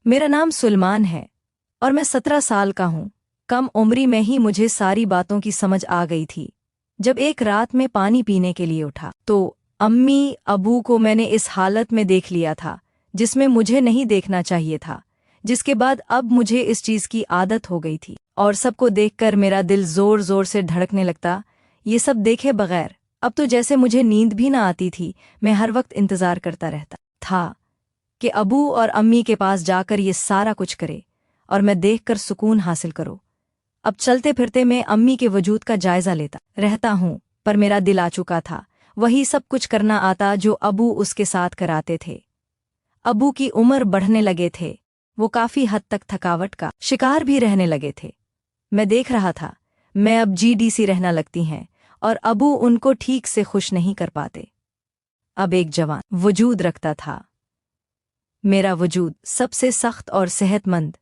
मेरा नाम सुलेमान है और मैं 17 साल का हूँ। कम उम्री में ही मुझे सारी बातों की समझ आ गई थी। जब एक रात में पानी पीने के लिए उठा तो अम्मी अबू को मैंने इस हालत में देख लिया था जिसमें मुझे नहीं देखना चाहिए था, जिसके बाद अब मुझे इस चीज़ की आदत हो गई थी और सबको देखकर मेरा दिल जोर जोर से धड़कने लगता। ये सब देखे बगैर अब तो जैसे मुझे नींद भी ना आती थी। मैं हर वक्त इंतज़ार करता रहता था कि अबू और अम्मी के पास जाकर ये सारा कुछ करे और मैं देखकर सुकून हासिल करूं। अब चलते फिरते मैं अम्मी के वजूद का जायजा लेता रहता हूँ, पर मेरा दिल आ चुका था वही सब कुछ करना आता जो अबू उसके साथ कराते थे। अबू की उम्र बढ़ने लगे थे, वो काफ़ी हद तक थकावट का शिकार भी रहने लगे थे। मैं देख रहा था मैं अब जीडीसी रहना लगती हैं और अबू उनको ठीक से खुश नहीं कर पाते। अब एक जवान वजूद रखता था, मेरा वजूद सबसे सख्त और सेहतमंद।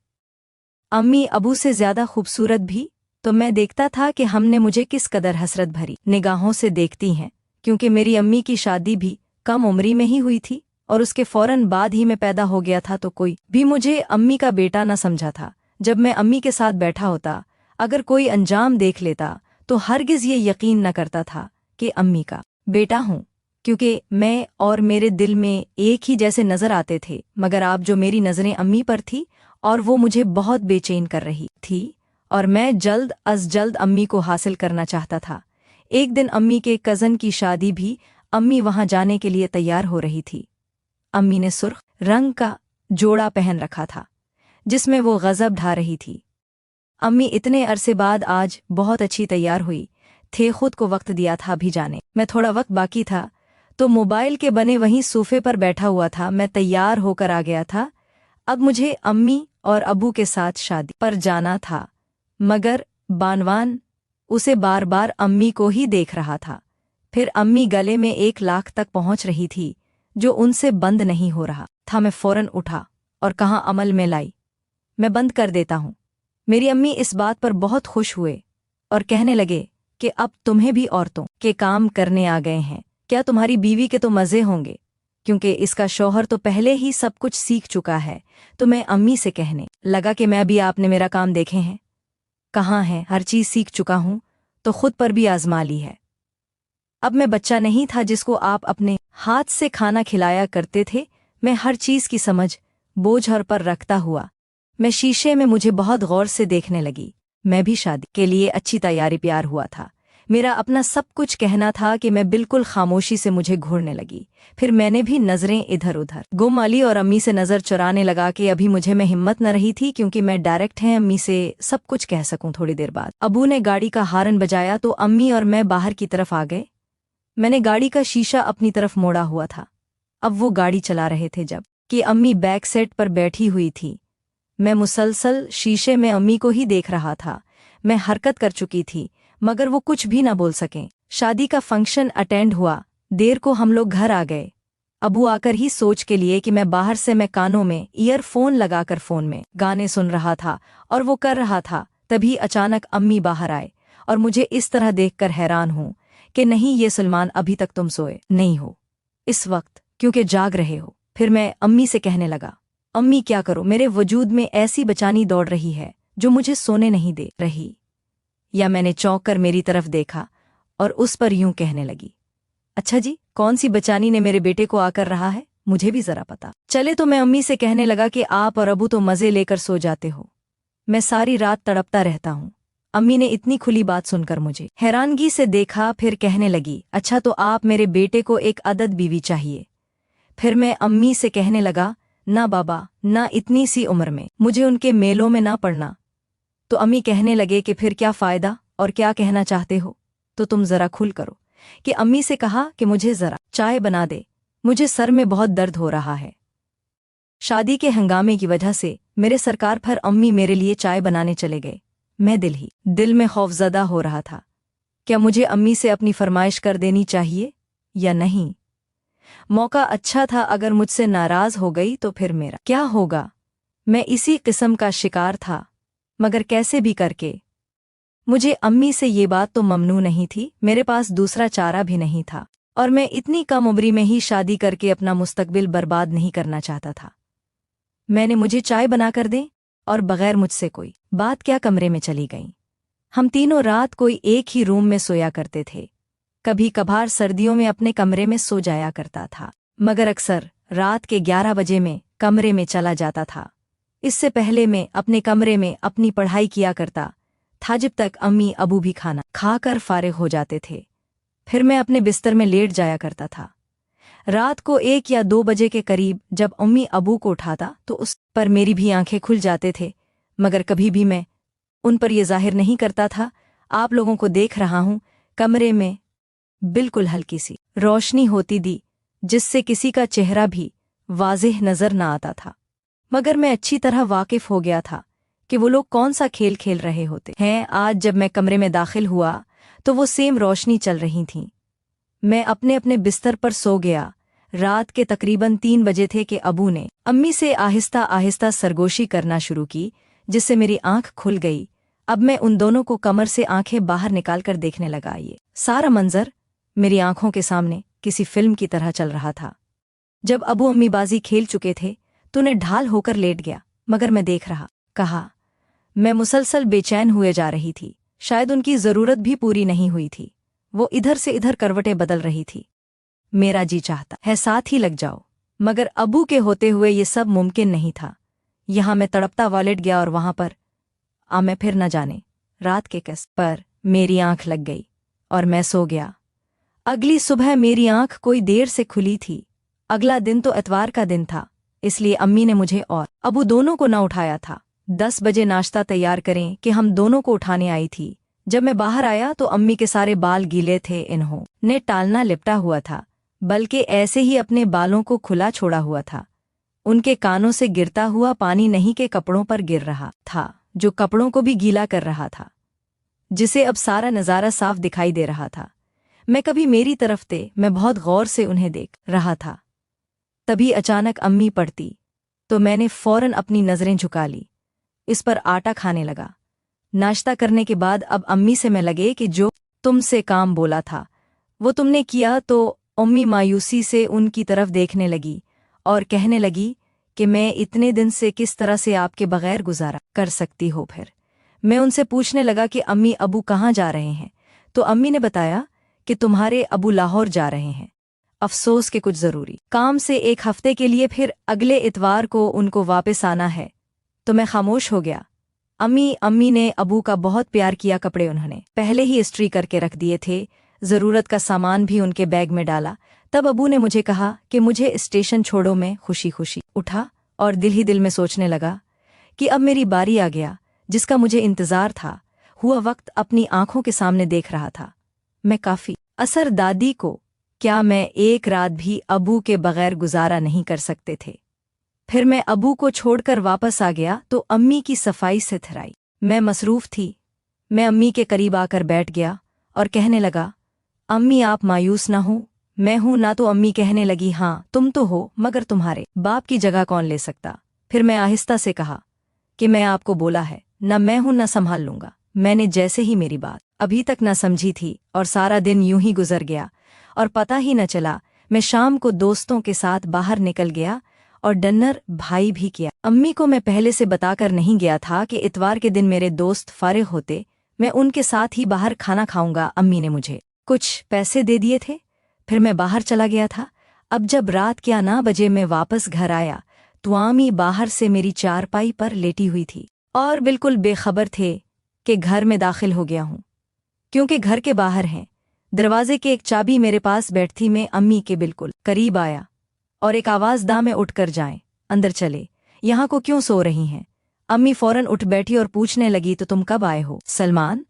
अम्मी अबू से ज्यादा खूबसूरत भी, तो मैं देखता था कि हमने मुझे किस कदर हसरत भरी निगाहों से देखती हैं, क्योंकि मेरी अम्मी की शादी भी कम उम्री में ही हुई थी और उसके फौरन बाद ही मैं पैदा हो गया था, तो कोई भी मुझे अम्मी का बेटा न समझा था। जब मैं अम्मी के साथ बैठा होता, अगर कोई अंजाम देख लेता तो हरगिज ये यकीन न करता था कि अम्मी का बेटा हूँ, क्योंकि मैं और मेरे दिल में एक ही जैसे नजर आते थे। मगर आप जो मेरी नज़रें अम्मी पर थी और वो मुझे बहुत बेचैन कर रही थी और मैं जल्द अज जल्द अम्मी को हासिल करना चाहता था। एक दिन अम्मी के कज़न की शादी भी, अम्मी वहां जाने के लिए तैयार हो रही थी। अम्मी ने सुर्ख रंग का जोड़ा पहन रखा था जिसमें वो गजब ढा रही थी। अम्मी इतने अरसे बाद आज बहुत अच्छी तैयार हुई थे, खुद को वक्त दिया था भी जाने। मैं थोड़ा वक्त बाकी था तो मोबाइल के बने वहीं सोफे पर बैठा हुआ था। मैं तैयार होकर आ गया था। अब मुझे अम्मी और अबू के साथ शादी पर जाना था, मगर बानवान उसे बार बार अम्मी को ही देख रहा था। फिर अम्मी गले में 1 लाख तक पहुंच रही थी जो उनसे बंद नहीं हो रहा था। मैं फौरन उठा और कहा अमल में लाई, मैं बंद कर देता हूँ। मेरी अम्मी इस बात पर बहुत खुश हुए और कहने लगे कि अब तुम्हें भी औरतों के काम करने आ गए हैं, क्या तुम्हारी बीवी के तो मज़े होंगे, क्योंकि इसका शौहर तो पहले ही सब कुछ सीख चुका है। तो मैं अम्मी से कहने लगा कि मैं भी आपने मेरा काम देखे हैं, कहाँ है, हर चीज़ सीख चुका हूँ, तो खुद पर भी आजमा ली है। अब मैं बच्चा नहीं था जिसको आप अपने हाथ से खाना खिलाया करते थे। मैं हर चीज़ की समझ बोझ हर पर रखता हुआ मैं शीशे में मुझे बहुत गौर से देखने लगी। मैं भी शादी के लिए अच्छी तैयारी प्यार हुआ था। मेरा अपना सब कुछ कहना था कि मैं बिल्कुल खामोशी से मुझे घूरने लगी। फिर मैंने भी नज़रें इधर उधर गुम अली और अम्मी से नज़र चुराने लगा कि अभी मुझे में हिम्मत न रही थी, क्योंकि मैं डायरेक्ट है अम्मी से सब कुछ कह सकूं। थोड़ी देर बाद अबू ने गाड़ी का हारन बजाया तो अम्मी और मैं बाहर की तरफ आ गए। मैंने गाड़ी का शीशा अपनी तरफ मोड़ा हुआ था। अब वो गाड़ी चला रहे थे जब कि अम्मी बैक सेट पर बैठी हुई थी। मैं मुसलसल शीशे में अम्मी को ही देख रहा था। मैं हरकत कर चुकी थी मगर वो कुछ भी ना बोल सकें। शादी का फंक्शन अटेंड हुआ, देर को हम लोग घर आ गए। अबू आकर ही सोच के लिए कि मैं बाहर से मैं कानों में ईयरफोन लगाकर फ़ोन में गाने सुन रहा था और वो कर रहा था। तभी अचानक अम्मी बाहर आए और मुझे इस तरह देखकर हैरान हूँ कि नहीं ये सुलेमान, अभी तक तुम सोए नहीं हो इस वक्त, क्योंकि जाग रहे हो। फिर मैं अम्मी से कहने लगा, अम्मी क्या करो, मेरे वजूद में ऐसी बेचैनी दौड़ रही है जो मुझे सोने नहीं दे रही। या मैंने चौंक कर मेरी तरफ देखा और उस पर यूं कहने लगी, अच्छा जी, कौन सी बेचैनी ने मेरे बेटे को आकर रहा है, मुझे भी जरा पता चले। तो मैं अम्मी से कहने लगा कि आप और अबू तो मज़े लेकर सो जाते हो, मैं सारी रात तड़पता रहता हूँ। अम्मी ने इतनी खुली बात सुनकर मुझे हैरानगी से देखा, फिर कहने लगी, अच्छा तो आप मेरे बेटे को एक अदद बीवी चाहिए। फिर मैं अम्मी से कहने लगा, ना बाबा, ना इतनी सी उम्र में मुझे उनके मेलों में ना पड़ना। तो अम्मी कहने लगे कि फिर क्या फ़ायदा और क्या कहना चाहते हो, तो तुम ज़रा खुल करो। कि अम्मी से कहा कि मुझे ज़रा चाय बना दे, मुझे सर में बहुत दर्द हो रहा है। शादी के हंगामे की वजह से मेरे सरकार पर अम्मी मेरे लिए चाय बनाने चले गए। मैं दिल में खौफज़दा हो रहा था, क्या मुझे अम्मी से अपनी फरमाइश कर देनी चाहिए या नहीं। मौका अच्छा था, अगर मुझसे नाराज़ हो गई तो फिर मेरा क्या होगा। मैं इसी किस्म का शिकार था, मगर कैसे भी करके मुझे अम्मी से ये बात तो ममनू नहीं थी। मेरे पास दूसरा चारा भी नहीं था और मैं इतनी कम उम्री में ही शादी करके अपना मुस्तकबिल बर्बाद नहीं करना चाहता था। मैंने मुझे चाय बना कर दें, और बगैर मुझसे कोई बात क्या कमरे में चली गईं। हम तीनों रात कोई एक ही रूम में सोया करते थे। कभी कभार सर्दियों में अपने कमरे में सो जाया करता था, मगर अक्सर रात के 11 बजे में कमरे में चला जाता था। इससे पहले मैं अपने कमरे में अपनी पढ़ाई किया करता था, जब तक अम्मी अबू भी खाना खाकर फारिग हो जाते थे। फिर मैं अपने बिस्तर में लेट जाया करता था। रात को 1 या 2 बजे के करीब जब अम्मी अबू को उठाता तो उस पर मेरी भी आंखें खुल जाते थे, मगर कभी भी मैं उन पर यह जाहिर नहीं करता था। आप लोगों को देख रहा हूं। कमरे में बिल्कुल हल्की सी रोशनी होती थी, जिससे किसी का चेहरा भी वाज़ेह नजर न आता था, मगर मैं अच्छी तरह वाकिफ हो गया था कि वो लोग कौन सा खेल खेल रहे होते हैं। आज जब मैं कमरे में दाखिल हुआ तो वो सेम रोशनी चल रही थी। मैं अपने अपने बिस्तर पर सो गया। रात के तकरीबन 3 बजे थे कि अबू ने अम्मी से आहिस्ता आहिस्ता सरगोशी करना शुरू की, जिससे मेरी आंख खुल गई। अब मैं उन दोनों को कमर से आंखें बाहर निकालकर देखने लगा। ये सारा मंजर मेरी आंखों के सामने किसी फिल्म की तरह चल रहा था। जब अबू अम्मी बाजी खेल चुके थे तो उन्हें ढाल होकर लेट गया, मगर मैं देख रहा। कहा, मैं मुसलसल बेचैन हुए जा रही थी। शायद उनकी ज़रूरत भी पूरी नहीं हुई थी। वो इधर से इधर करवटें बदल रही थी। मेरा जी चाहता है साथ ही लग जाओ, मगर अबू के होते हुए ये सब मुमकिन नहीं था। यहाँ मैं तड़पता लेट गया और वहां पर मैं फिर न जाने रात के कस पर मेरी आंख लग गई और मैं सो गया। अगली सुबह मेरी आंख कोई देर से खुली थी। अगला दिन तो इतवार का दिन था, इसलिए अम्मी ने मुझे और अबू दोनों को न उठाया था। 10 बजे नाश्ता तैयार करें कि हम दोनों को उठाने आई थी। जब मैं बाहर आया तो अम्मी के सारे बाल गीले थे। इन्होंने टालना लिपटा हुआ था, बल्कि ऐसे ही अपने बालों को खुला छोड़ा हुआ था। उनके कानों से गिरता हुआ पानी नहीं के कपड़ों पर गिर रहा था, जो कपड़ों को भी गीला कर रहा था, जिसे अब सारा नज़ारा साफ दिखाई दे रहा था। मैं कभी मेरी तरफ थे, मैं बहुत गौर से उन्हें देख रहा था। तभी अचानक अम्मी पड़ती तो मैंने फौरन अपनी नज़रें झुका ली। इस पर आटा खाने लगा। नाश्ता करने के बाद अब अम्मी से मैं लगे कि जो तुमसे काम बोला था वो तुमने किया। तो अम्मी मायूसी से उनकी तरफ देखने लगी और कहने लगी कि मैं इतने दिन से किस तरह से आपके बगैर गुजारा कर सकती हो। फिर मैं उनसे पूछने लगा कि अम्मी अबू कहाँ जा रहे हैं, तो अम्मी ने बताया कि तुम्हारे अबू लाहौर जा रहे हैं, अफसोस के कुछ ज़रूरी काम से 1 हफ्ते के लिए, फिर अगले इतवार को उनको वापस आना है। तो मैं खामोश हो गया। अम्मी ने अबू का बहुत प्यार किया। कपड़े उन्होंने पहले ही इस्त्री करके रख दिए थे, ज़रूरत का सामान भी उनके बैग में डाला। तब अबू ने मुझे कहा कि मुझे स्टेशन छोड़ो। मैं खुशी खुशी उठा और दिल ही दिल में सोचने लगा कि अब मेरी बारी आ गया, जिसका मुझे इंतज़ार था। हुआ वक्त अपनी आंखों के सामने देख रहा था। मैं काफ़ी असर दादी को, क्या मैं एक रात भी अबू के बगैर गुजारा नहीं कर सकते थे। फिर मैं अबू को छोड़कर वापस आ गया तो अम्मी की सफाई से थराई। मैं मसरूफ़ थी। मैं अम्मी के करीब आकर बैठ गया और कहने लगा, अम्मी आप मायूस ना हो, मैं हूं ना। तो अम्मी कहने लगी, हाँ तुम तो हो, मगर तुम्हारे बाप की जगह कौन ले सकता। फिर मैं आहिस्ता से कहा कि मैं आपको बोला है, न मैं हूं न संभाल लूंगा। मैंने जैसे ही मेरी बात अभी तक न समझी थी और सारा दिन यूं ही गुजर गया और पता ही न चला। मैं शाम को दोस्तों के साथ बाहर निकल गया और डिनर भाई भी किया। अम्मी को मैं पहले से बताकर नहीं गया था कि इतवार के दिन मेरे दोस्त फारिग होते, मैं उनके साथ ही बाहर खाना खाऊंगा। अम्मी ने मुझे कुछ पैसे दे दिए थे। फिर मैं बाहर चला गया था। अब जब रात के 9 बजे मैं वापस घर आया तो अम्मी बाहर से मेरी चारपाई पर लेटी हुई थी और बिल्कुल बेखबर थे कि घर में दाखिल हो गया हूँ, क्योंकि घर के बाहर हैं। दरवाजे के एक चाबी मेरे पास बैठी। मैं अम्मी के बिल्कुल करीब आया और एक आवाज़ दा, में उठकर जाएं, अंदर चले, यहाँ को क्यों सो रही हैं। अम्मी फौरन उठ बैठी और पूछने लगी, तो तुम कब आए हो सलमान।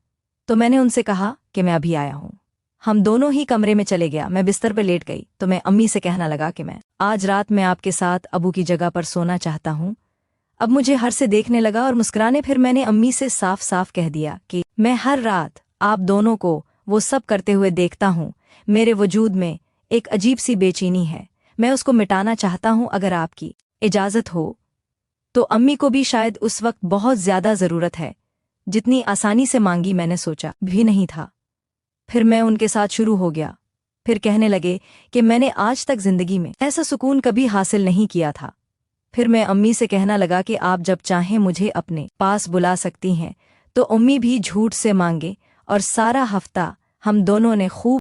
तो मैंने उनसे कहा कि मैं अभी आया हूँ। हम दोनों ही कमरे में चले गया। मैं बिस्तर पर लेट गई तो मैं अम्मी से कहना लगा कि मैं आज रात में आपके साथ अबू की जगह पर सोना चाहता हूँ। अब मुझे हर से देखने लगा और मुस्कुराने। फिर मैंने अम्मी से साफ साफ कह दिया कि मैं हर रात आप दोनों को वो सब करते हुए देखता हूँ। मेरे वजूद में एक अजीब सी बेचैनी है, मैं उसको मिटाना चाहता हूँ। अगर आपकी इजाज़त हो तो अम्मी को भी शायद उस वक्त बहुत ज़्यादा ज़रूरत है, जितनी आसानी से मांगी मैंने सोचा भी नहीं था। फिर मैं उनके साथ शुरू हो गया। फिर कहने लगे कि मैंने आज तक ज़िंदगी में ऐसा सुकून कभी हासिल नहीं किया था। پھر میں امی سے کہنا لگا کہ آپ جب چاہیں مجھے اپنے پاس بلا سکتی ہیں، تو امی بھی جھوٹ سے مانگے اور سارا ہفتہ ہم دونوں نے خوب